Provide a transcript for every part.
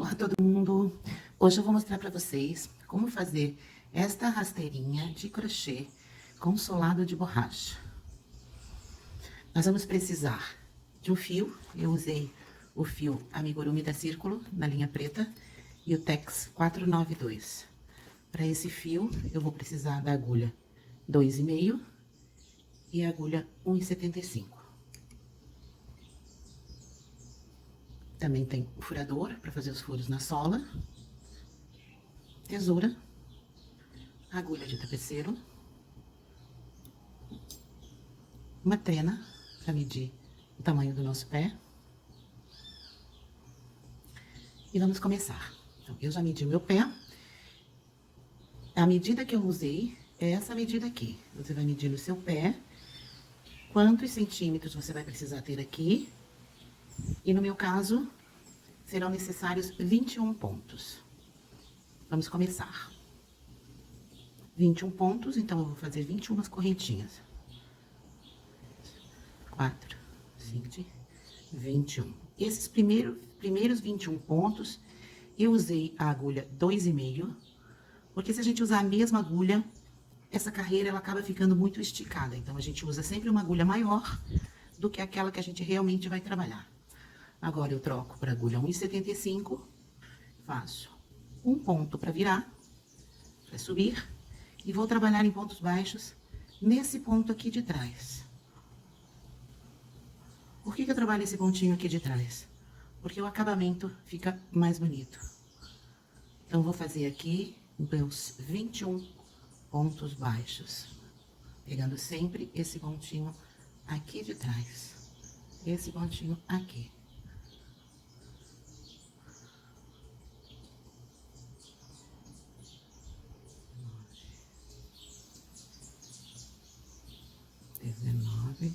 Olá todo mundo! Hoje eu vou mostrar para vocês como fazer esta rasteirinha de crochê com solado de borracha. Nós vamos precisar de um fio, eu usei o fio Amigurumi da Círculo na linha preta e o Tex 492. Para esse fio eu vou precisar da agulha 2,5 e a agulha 1,75. Também tem o furador para fazer os furos na sola, tesoura, agulha de tapeceiro, uma trena para medir o tamanho do nosso pé. E vamos começar. Então, eu já medi o meu pé. A medida que eu usei é essa medida aqui. Você vai medir no seu pé quantos centímetros você vai precisar ter aqui. E no meu caso, serão necessários 21 pontos. Vamos começar. 21 pontos, então eu vou fazer 21 correntinhas. 4, 5, 21. Esses primeiros 21 pontos, eu usei a agulha 2,5, porque se a gente usar a mesma agulha, essa carreira ela acaba ficando muito esticada. Então, a gente usa sempre uma agulha maior do que aquela que a gente realmente vai trabalhar. Agora, eu troco para a agulha 1,75, faço um ponto para virar, para subir, e vou trabalhar em pontos baixos nesse ponto aqui de trás. Por que eu trabalho esse pontinho aqui de trás? Porque o acabamento fica mais bonito. Então, vou fazer aqui meus 21 pontos baixos, pegando sempre esse pontinho aqui de trás, esse pontinho aqui. (19,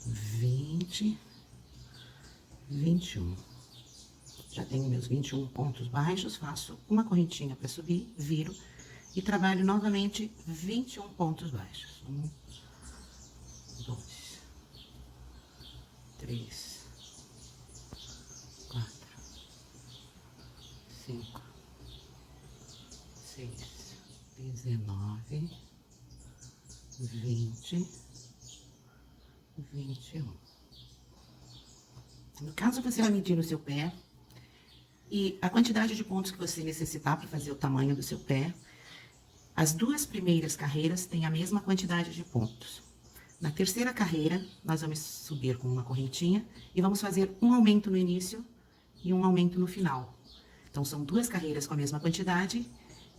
20, 21). Já tenho meus 21 pontos baixos, faço uma correntinha para subir, viro e trabalho novamente 21 pontos baixos. 1, 2, 3, 4, 5, 6, 19, 20, 21. No caso, você vai medir o seu pé e a quantidade de pontos que você necessitar para fazer o tamanho do seu pé. As duas primeiras carreiras têm a mesma quantidade de pontos. Na terceira carreira, nós vamos subir com uma correntinha e vamos fazer um aumento no início e um aumento no final. Então, são duas carreiras com a mesma quantidade.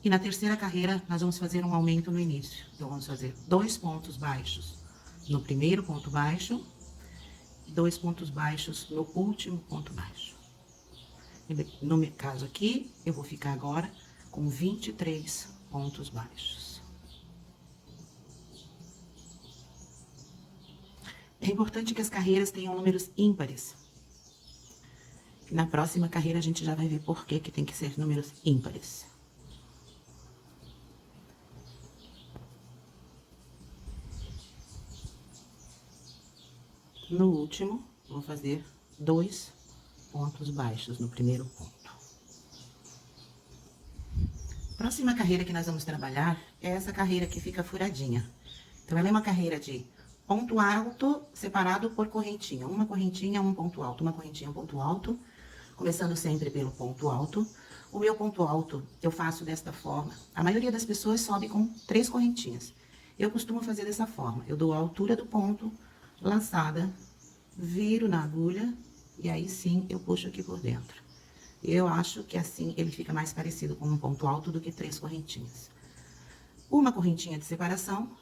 E na terceira carreira, nós vamos fazer um aumento no início. Então, vamos fazer 2 pontos baixos no primeiro ponto baixo e 2 pontos baixos no último ponto baixo. No meu caso aqui, eu vou ficar agora com 23 pontos baixos. É importante que as carreiras tenham números ímpares. Na próxima carreira, a gente já vai ver por que tem que ser números ímpares. No último, vou fazer 2 pontos baixos no primeiro ponto. Próxima carreira que nós vamos trabalhar é essa carreira que fica furadinha. Então, ela é uma carreira de ponto alto separado por correntinha. Uma correntinha, um ponto alto, uma correntinha, um ponto alto. Começando sempre pelo ponto alto. O meu ponto alto eu faço desta forma. A maioria das pessoas sobe com 3 correntinhas. Eu costumo fazer dessa forma. Eu dou a altura do ponto, laçada, viro na agulha e aí sim eu puxo aqui por dentro. Eu acho que assim ele fica mais parecido com um ponto alto do que 3 correntinhas. Uma correntinha de separação.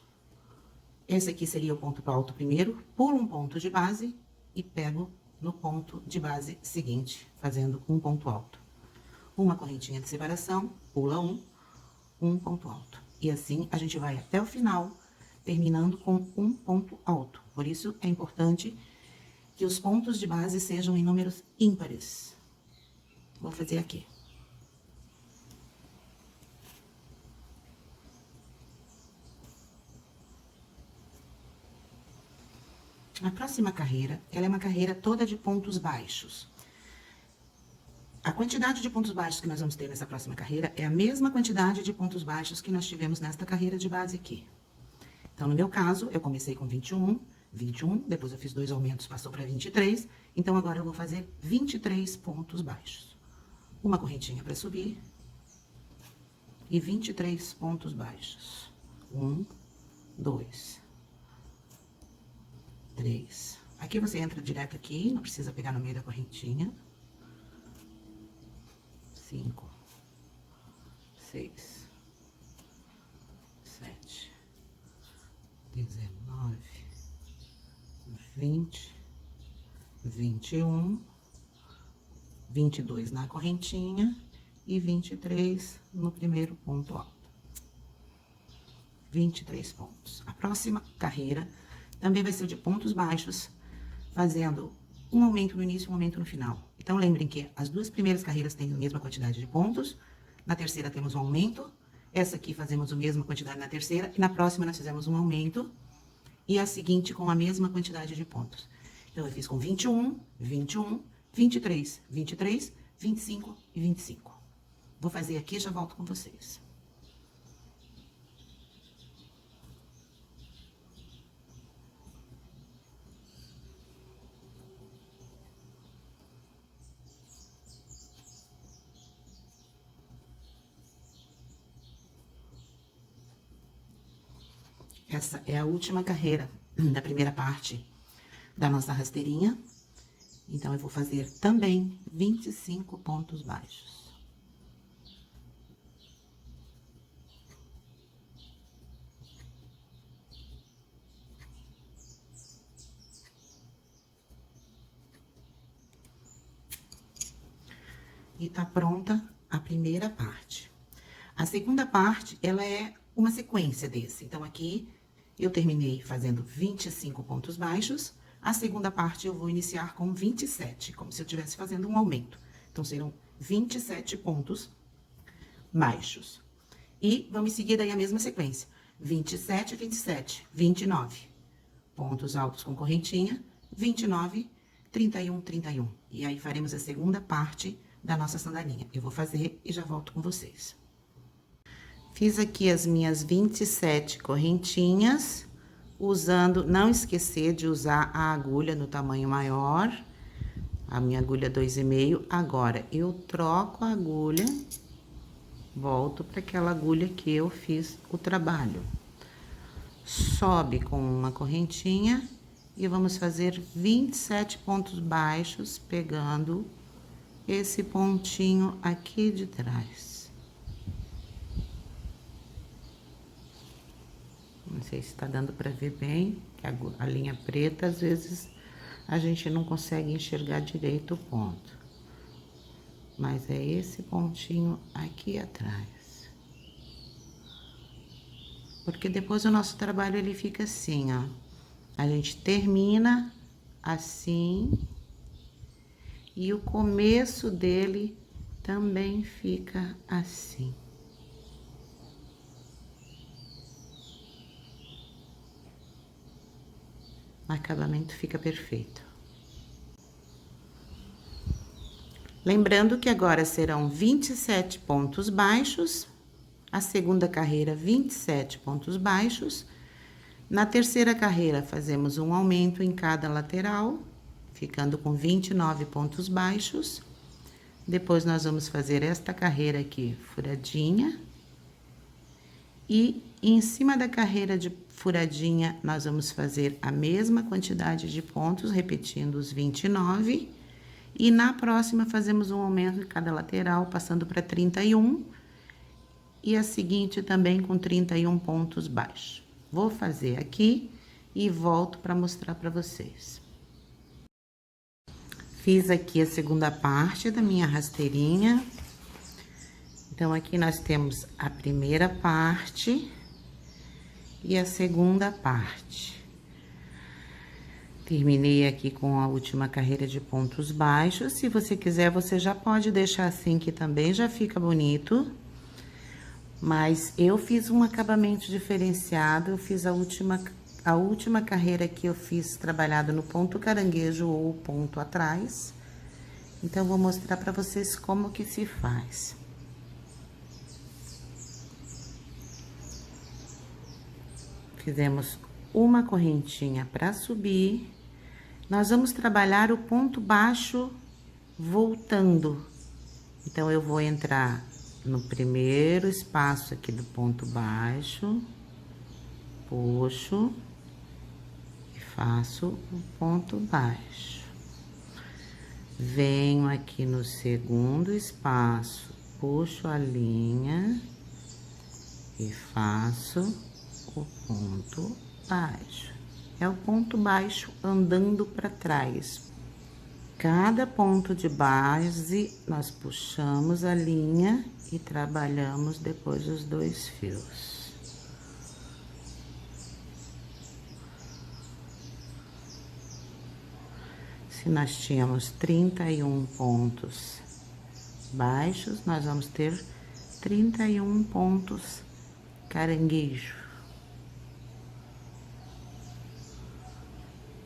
Esse aqui seria o ponto alto primeiro, pulo um ponto de base e pego no ponto de base seguinte, fazendo um ponto alto. Uma correntinha de separação, pula um ponto alto. E assim a gente vai até o final, terminando com um ponto alto. Por isso é importante que os pontos de base sejam em números ímpares. Vou fazer aqui. A próxima carreira, ela é uma carreira toda de pontos baixos. A quantidade de pontos baixos que nós vamos ter nessa próxima carreira é a mesma quantidade de pontos baixos que nós tivemos nesta carreira de base aqui. Então, no meu caso, eu comecei com 21, depois eu fiz 2 aumentos, passou para 23. Então, agora eu vou fazer 23 pontos baixos. Uma correntinha para subir e 23 pontos baixos. 1, 2, 3. Aqui você entra direto aqui, não precisa pegar no meio da correntinha. 5, 6, 7, 19, 20, 21, 22 na correntinha e 23 no primeiro ponto alto. 23 pontos. A próxima carreira também vai ser de pontos baixos, fazendo um aumento no início e um aumento no final. Então, lembrem que as 2 primeiras carreiras têm a mesma quantidade de pontos, na terceira temos um aumento, essa aqui fazemos a mesma quantidade na terceira, e na próxima nós fizemos um aumento, e a seguinte com a mesma quantidade de pontos. Então, eu fiz com 21, 21, 23, 23, 25 e 25. Vou fazer aqui e já volto com vocês. Essa é a última carreira da primeira parte da nossa rasteirinha. Então, eu vou fazer também 25 pontos baixos. E tá pronta a primeira parte. A segunda parte, ela é uma sequência desse. Então, aqui eu terminei fazendo 25 pontos baixos. A segunda parte eu vou iniciar com 27, como se eu estivesse fazendo um aumento. Então, serão 27 pontos baixos. E vamos seguir daí a mesma sequência. 27, 27, 29. Pontos altos com correntinha, 29, 31, 31. E aí, faremos a segunda parte da nossa sandalinha. Eu vou fazer e já volto com vocês. Fiz aqui as minhas 27 correntinhas, usando, não esquecer de usar a agulha no tamanho maior, a minha agulha 2,5. Agora, eu troco a agulha, volto para aquela agulha que eu fiz o trabalho. Sobe com uma correntinha e vamos fazer 27 pontos baixos, pegando esse pontinho aqui de trás. Não sei se tá dando para ver bem, que a linha preta, às vezes, a gente não consegue enxergar direito o ponto. Mas é esse pontinho aqui atrás. Porque depois o nosso trabalho, ele fica assim, ó. A gente termina assim, e o começo dele também fica assim. O acabamento fica perfeito. Lembrando que agora serão 27 pontos baixos, a segunda carreira 27 pontos baixos, na terceira carreira fazemos um aumento em cada lateral, ficando com 29 pontos baixos. Depois nós vamos fazer esta carreira aqui, furadinha, e em cima da carreira de furadinha, nós vamos fazer a mesma quantidade de pontos, repetindo os 29. E na próxima, fazemos um aumento em cada lateral, passando para 31. E a seguinte também com 31 pontos baixos. Vou fazer aqui e volto para mostrar para vocês. Fiz aqui a segunda parte da minha rasteirinha. Então, aqui nós temos a primeira parte e a segunda parte. Terminei aqui com a última carreira de pontos baixos. Se você quiser, você já pode deixar assim, que também já fica bonito. Mas eu fiz um acabamento diferenciado, eu fiz a última carreira que eu fiz trabalhada no ponto caranguejo ou ponto atrás. Então, vou mostrar pra vocês como que se faz. Fizemos uma correntinha pra subir. Nós vamos trabalhar o ponto baixo voltando. Então, eu vou entrar no primeiro espaço aqui do ponto baixo, puxo e faço o ponto baixo. Venho aqui no segundo espaço, puxo a linha e faço o ponto baixo. É o ponto baixo andando para trás. Cada ponto de base, nós puxamos a linha e trabalhamos depois os 2 fios. Se nós tínhamos 31 pontos baixos, nós vamos ter 31 pontos caranguejo.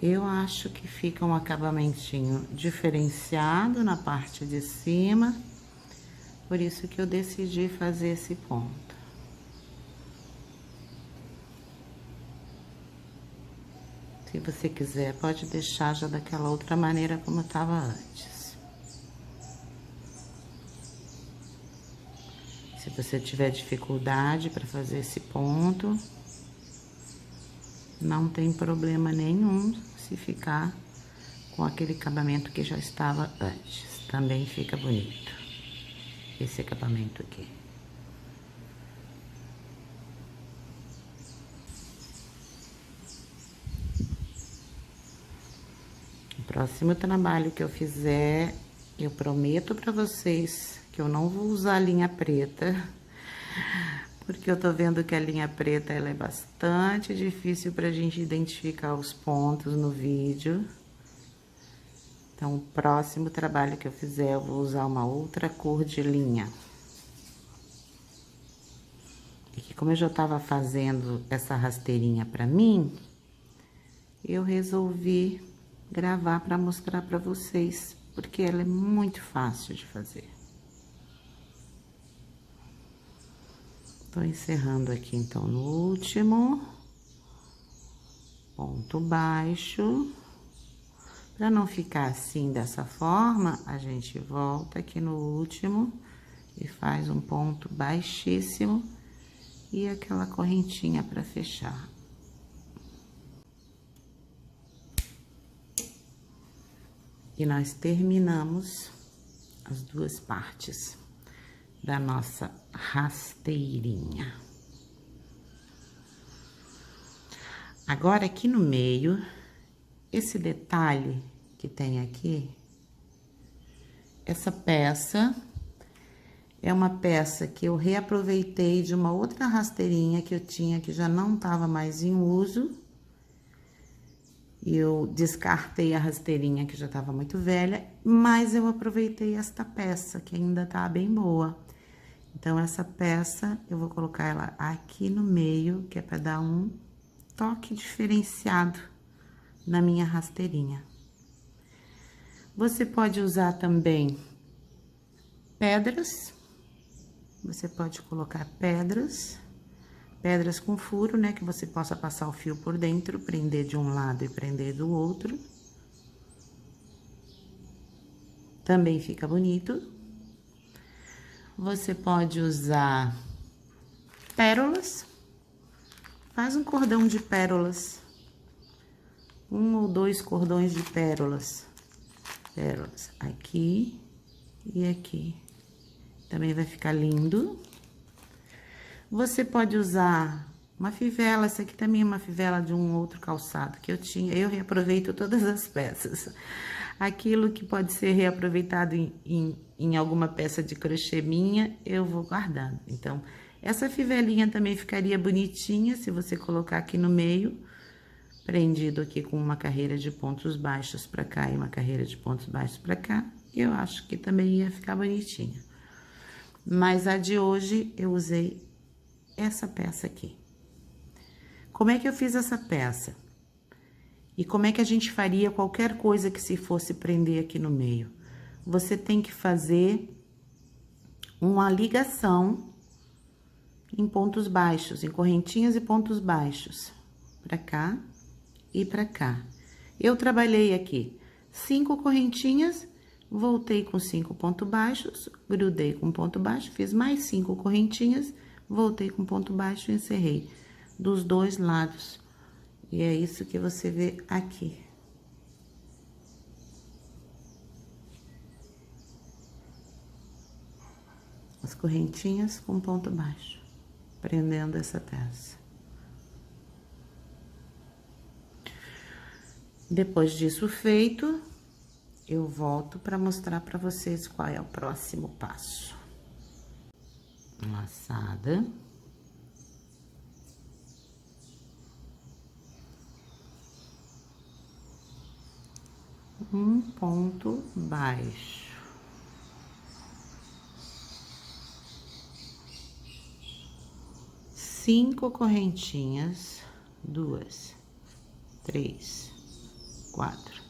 Eu acho que fica um acabamentinho diferenciado na parte de cima, por isso que eu decidi fazer esse ponto. Se você quiser, pode deixar já daquela outra maneira como estava antes. Se você tiver dificuldade para fazer esse ponto, não tem problema nenhum se ficar com aquele acabamento que já estava antes. Também fica bonito esse acabamento aqui. Próximo trabalho que eu fizer, eu prometo pra vocês que eu não vou usar a linha preta, porque eu tô vendo que a linha preta ela é bastante difícil pra gente identificar os pontos no vídeo. Então, o próximo trabalho que eu fizer, eu vou usar uma outra cor de linha. E que como eu já tava fazendo essa rasteirinha pra mim, eu resolvi gravar para mostrar para vocês, porque ela é muito fácil de fazer. Tô encerrando aqui, então, no último ponto baixo. Para não ficar assim, dessa forma, a gente volta aqui no último e faz um ponto baixíssimo e aquela correntinha para fechar. E nós terminamos as 2 partes da nossa rasteirinha. Agora, aqui no meio, esse detalhe que tem aqui, essa peça é uma peça que eu reaproveitei de uma outra rasteirinha que eu tinha, que já não estava mais em uso. E eu descartei a rasteirinha que já estava muito velha, mas eu aproveitei esta peça, que ainda tá bem boa. Então, essa peça, eu vou colocar ela aqui no meio, que é para dar um toque diferenciado na minha rasteirinha. Você pode usar também pedras, você pode colocar pedras com furo, né, que você possa passar o fio por dentro, prender de um lado e prender do outro. Também fica bonito. Você pode usar pérolas. Faz um cordão de pérolas. 1 ou 2 cordões de pérolas. Pérolas aqui e aqui. Também vai ficar lindo. Você pode usar uma fivela, essa aqui também é uma fivela de um outro calçado que eu tinha. Eu reaproveito todas as peças. Aquilo que pode ser reaproveitado em alguma peça de crochê minha, eu vou guardando. Então, essa fivelinha também ficaria bonitinha se você colocar aqui no meio, prendido aqui com uma carreira de pontos baixos pra cá e uma carreira de pontos baixos pra cá. Eu acho que também ia ficar bonitinha. Mas a de hoje, eu usei essa peça aqui. Como é que eu fiz essa peça? E como é que a gente faria qualquer coisa que se fosse prender aqui no meio? você tem que fazer uma ligação em pontos baixos, em correntinhas e pontos baixos, pra cá e pra cá. Eu trabalhei aqui 5 correntinhas, voltei com 5 pontos baixos, grudei com ponto baixo, fiz mais 5 correntinhas, voltei com ponto baixo e encerrei dos dois lados. E é isso que você vê aqui. As correntinhas com ponto baixo, prendendo essa peça. Depois disso feito, eu volto para mostrar para vocês qual é o próximo passo. Laçada. Um ponto baixo. Cinco correntinhas, 2, 3, 4,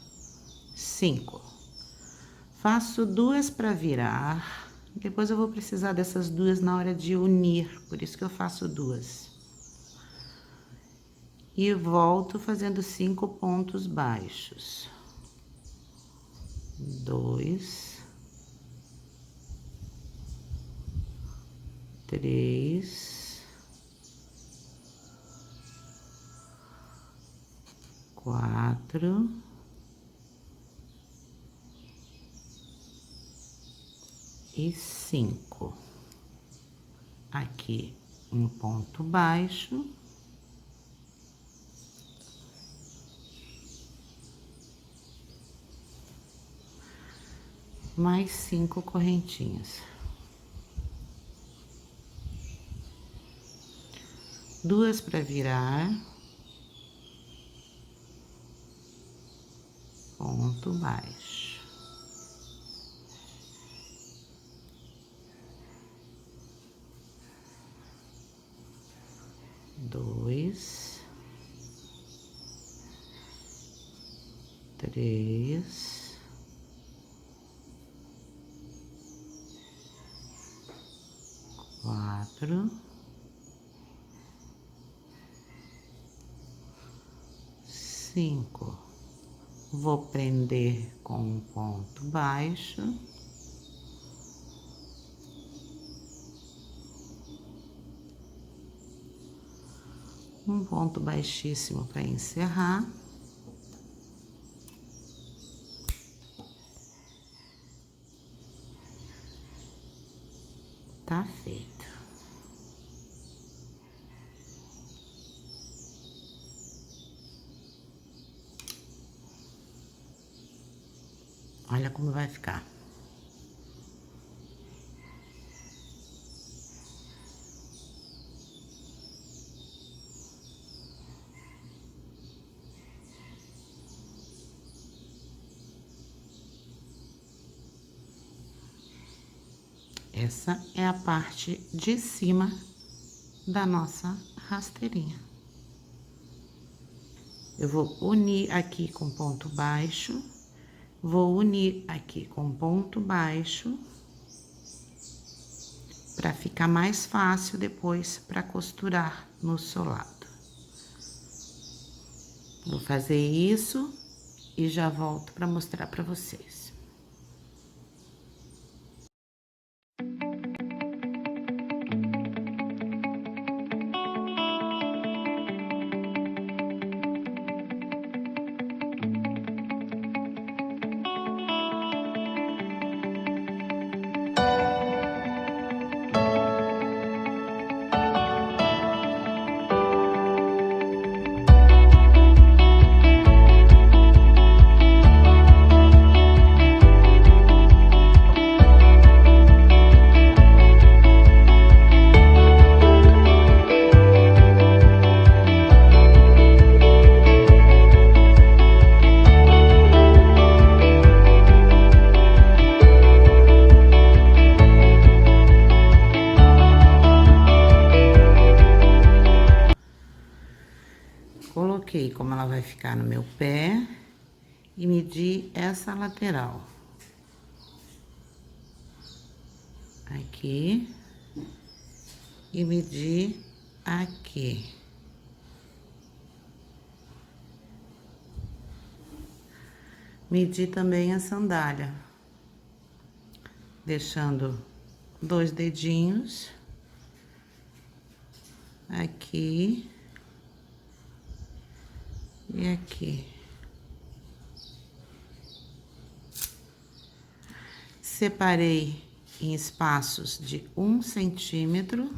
5. Faço 2 para virar, depois eu vou precisar dessas 2 na hora de unir, por isso que eu faço 2. E volto fazendo 5 pontos baixos. 2, 3, 4 e 5. Aqui um ponto baixo. Mais 5 correntinhas. 2 para virar. Ponto baixo. Dois, 3, 4, 5. Vou prender com um ponto baixo. Um ponto baixíssimo para encerrar. Tá feito. Olha como vai ficar. Essa é a parte de cima da nossa rasteirinha. Eu vou unir aqui com ponto baixo, vou unir aqui com ponto baixo, para ficar mais fácil depois para costurar no solado. Vou fazer isso e já volto para mostrar para vocês. Coloquei como ela vai ficar no meu pé e medi essa lateral. aqui e medir aqui. Medir também a sandália, deixando 2 dedinhos aqui e aqui. Separei em espaços de 1 centímetro,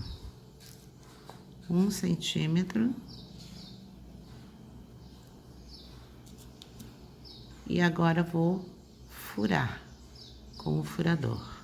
1 centímetro. E agora vou furar com o furador.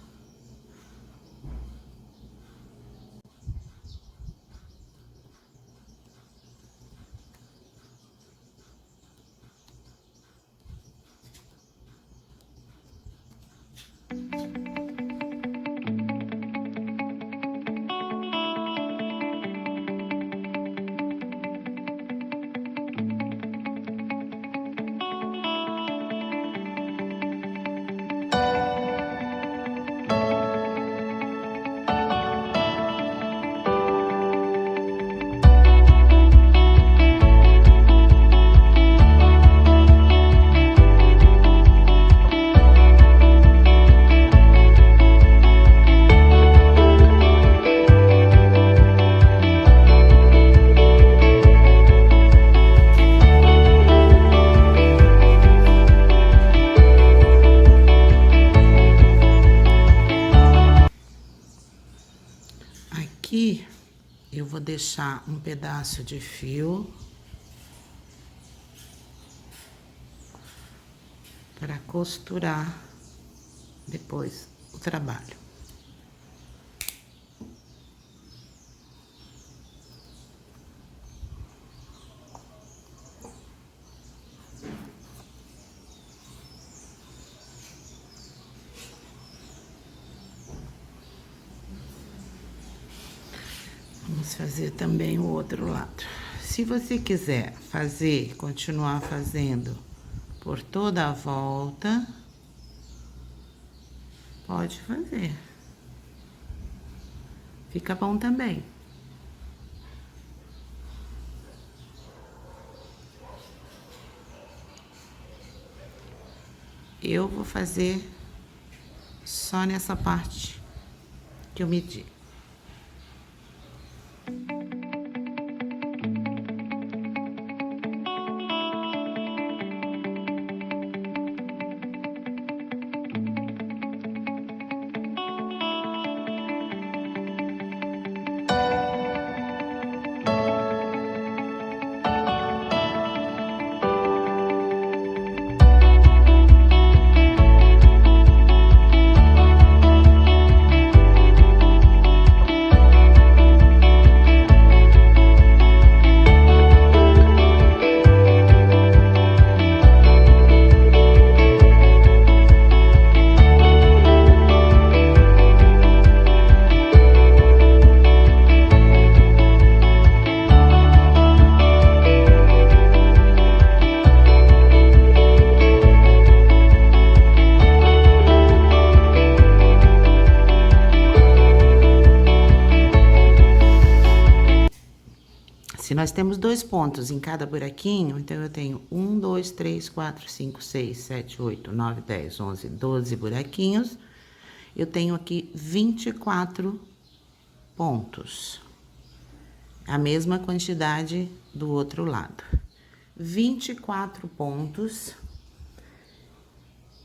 Aqui eu vou deixar um pedaço de fio para costurar depois o trabalho. Vamos fazer também o outro lado. Se você quiser fazer, continuar fazendo por toda a volta, pode fazer. Fica bom também. Eu vou fazer só nessa parte que eu medi. Se nós temos 2 pontos em cada buraquinho, então eu tenho 1, 2, 3, 4, 5, 6, 7, 8, 9, 10, 11, 12 buraquinhos. Eu tenho aqui 24 pontos. A mesma quantidade do outro lado. 24 pontos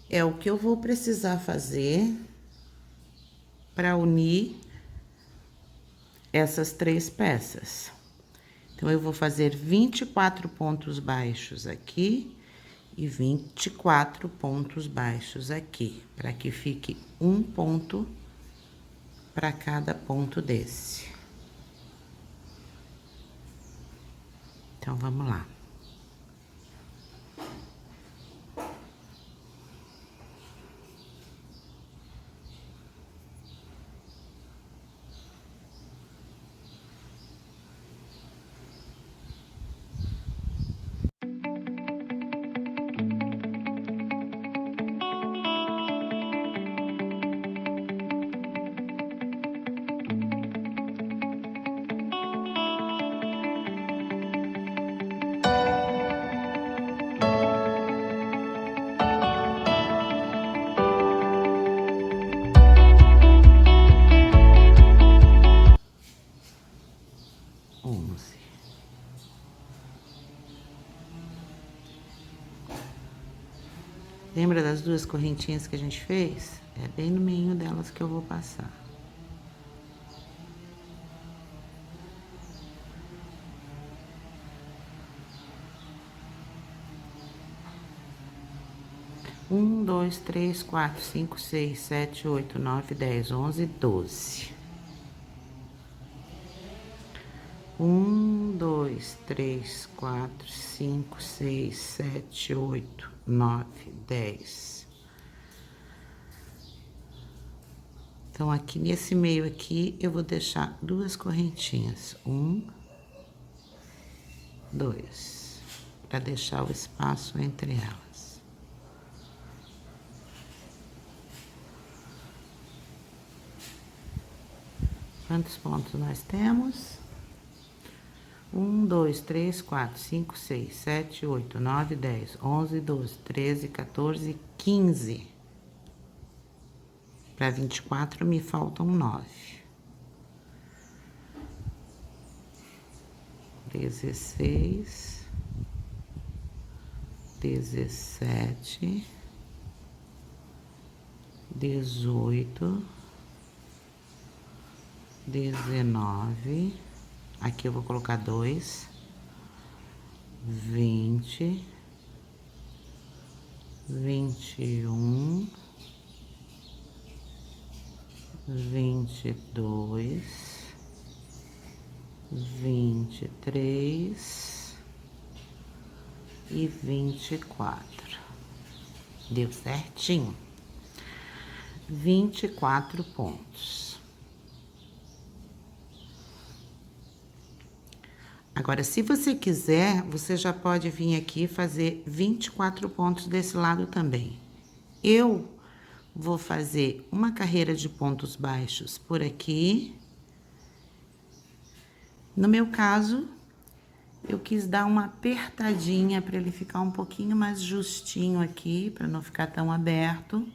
é o que eu vou precisar fazer para unir essas 3 peças. Então, eu vou fazer 24 pontos baixos aqui e 24 pontos baixos aqui, para que fique um ponto para cada ponto desse. Então, vamos lá. Lembra das duas correntinhas que a gente fez? É bem no meio delas que eu vou passar. Um, dois, três, quatro, cinco, seis, sete, oito, nove, 10, 11, 12. 1, 2, 3, 4, 5, 6, 7, 8, 9, 10. Então, aqui nesse meio aqui, eu vou deixar duas correntinhas. 1, 2, para deixar o espaço entre elas. Quantos pontos nós temos? 1, 2, 3, 4, 5, 6, 7, 8, 9, 10, 11, 12, 13, 14, 15. Para 24 me faltam 9. 16, 17, 18, 19, aqui eu vou colocar 2, 20, 21, 22, 23 e 24. Deu certinho? 24 pontos. Agora, se você quiser, você já pode vir aqui fazer 24 pontos desse lado também. Eu vou fazer uma carreira de pontos baixos por aqui. No meu caso, eu quis dar uma apertadinha para ele ficar um pouquinho mais justinho aqui, para não ficar tão aberto.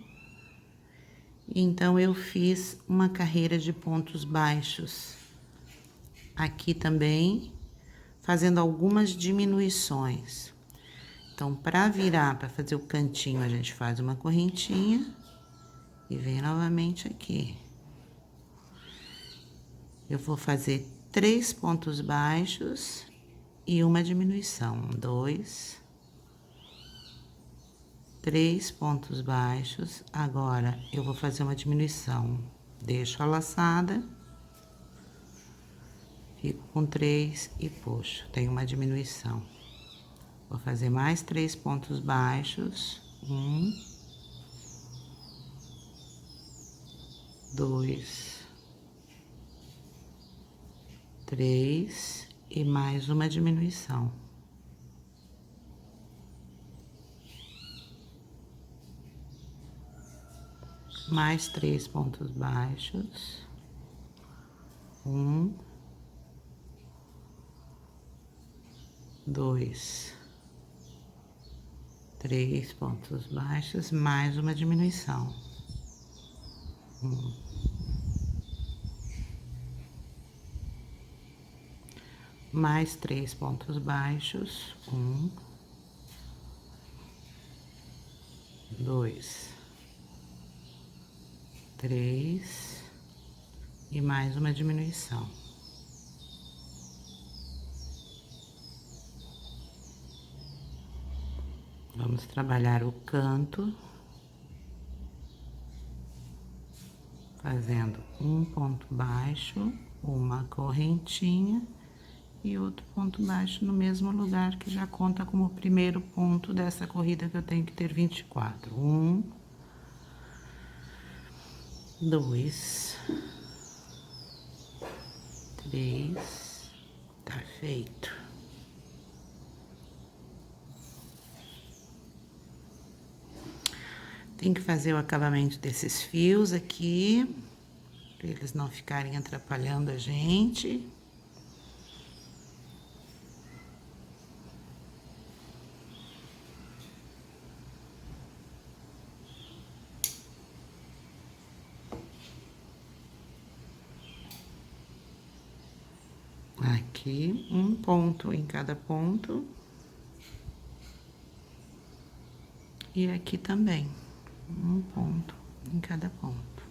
Então, eu fiz uma carreira de pontos baixos aqui também, fazendo algumas diminuições. Então, para virar, para fazer o cantinho, a gente faz uma correntinha e vem novamente aqui. Eu vou fazer 3 pontos baixos e uma diminuição. 2, 3 pontos baixos. Agora, eu vou fazer uma diminuição. Deixo a laçada. Fico com 3 e puxo. Tem uma diminuição. Vou fazer mais 3 pontos baixos. 1, 2, 3 e mais uma diminuição. Mais 3 pontos baixos. 1, 2, 3 pontos baixos, mais uma diminuição. 1, mais 3 pontos baixos. 1, 2, 3 e mais uma diminuição. Vamos trabalhar o canto, fazendo um ponto baixo, uma correntinha e outro ponto baixo no mesmo lugar, que já conta como o primeiro ponto dessa corrida que eu tenho que ter 24. 1, 2, 3, tá feito. Tem que fazer o acabamento desses fios aqui, para eles não ficarem atrapalhando a gente. Aqui, um ponto em cada ponto. E aqui também, um ponto em cada ponto.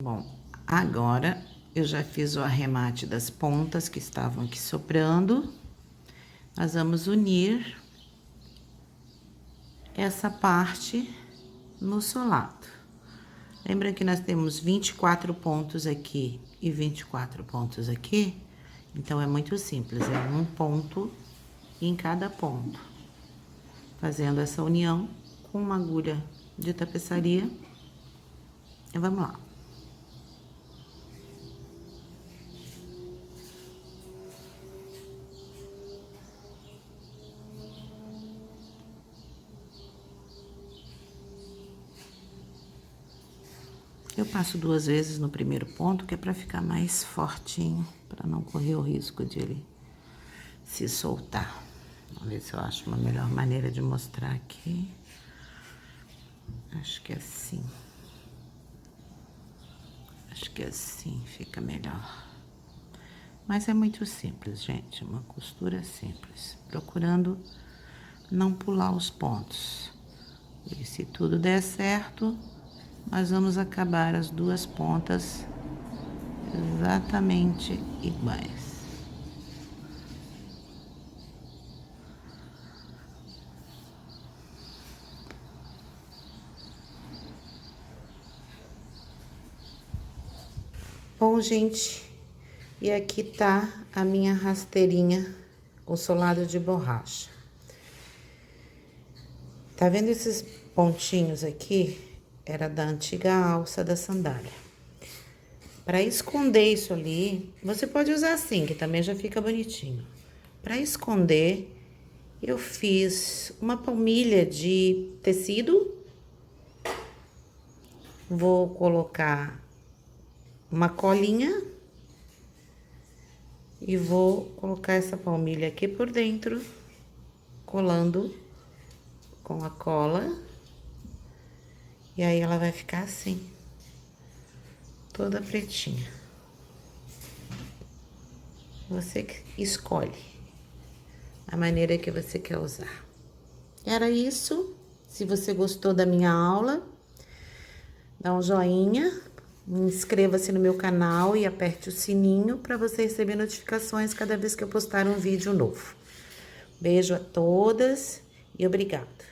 Bom, agora eu já fiz o arremate das pontas que estavam aqui sobrando. Nós vamos unir essa parte no solado. Lembra que nós temos 24 pontos aqui e 24 pontos aqui? Então, é muito simples, é um ponto em cada ponto. Fazendo essa união com uma agulha de tapeçaria. E vamos lá. Eu passo 2 vezes no primeiro ponto, que é para ficar mais fortinho, para não correr o risco de ele se soltar. Vamos ver se eu acho uma melhor maneira de mostrar aqui. Acho que é assim. Acho que assim fica melhor. Mas é muito simples, gente, uma costura simples. Procurando não pular os pontos. E se tudo der certo, nós vamos acabar as duas pontas exatamente iguais. Bom, gente, e aqui tá a minha rasteirinha com solado de borracha. Tá vendo esses pontinhos aqui? Era da antiga alça da sandália. Para esconder isso ali, você pode usar assim, que também já fica bonitinho. Para esconder, eu fiz uma palmilha de tecido. Vou colocar uma colinha e vou colocar essa palmilha aqui por dentro, colando com a cola. E aí ela vai ficar assim, toda pretinha. Você que escolhe a maneira que você quer usar. Era isso. Se você gostou da minha aula, dá um joinha, inscreva-se no meu canal e aperte o sininho para você receber notificações cada vez que eu postar um vídeo novo. Beijo a todas e obrigada.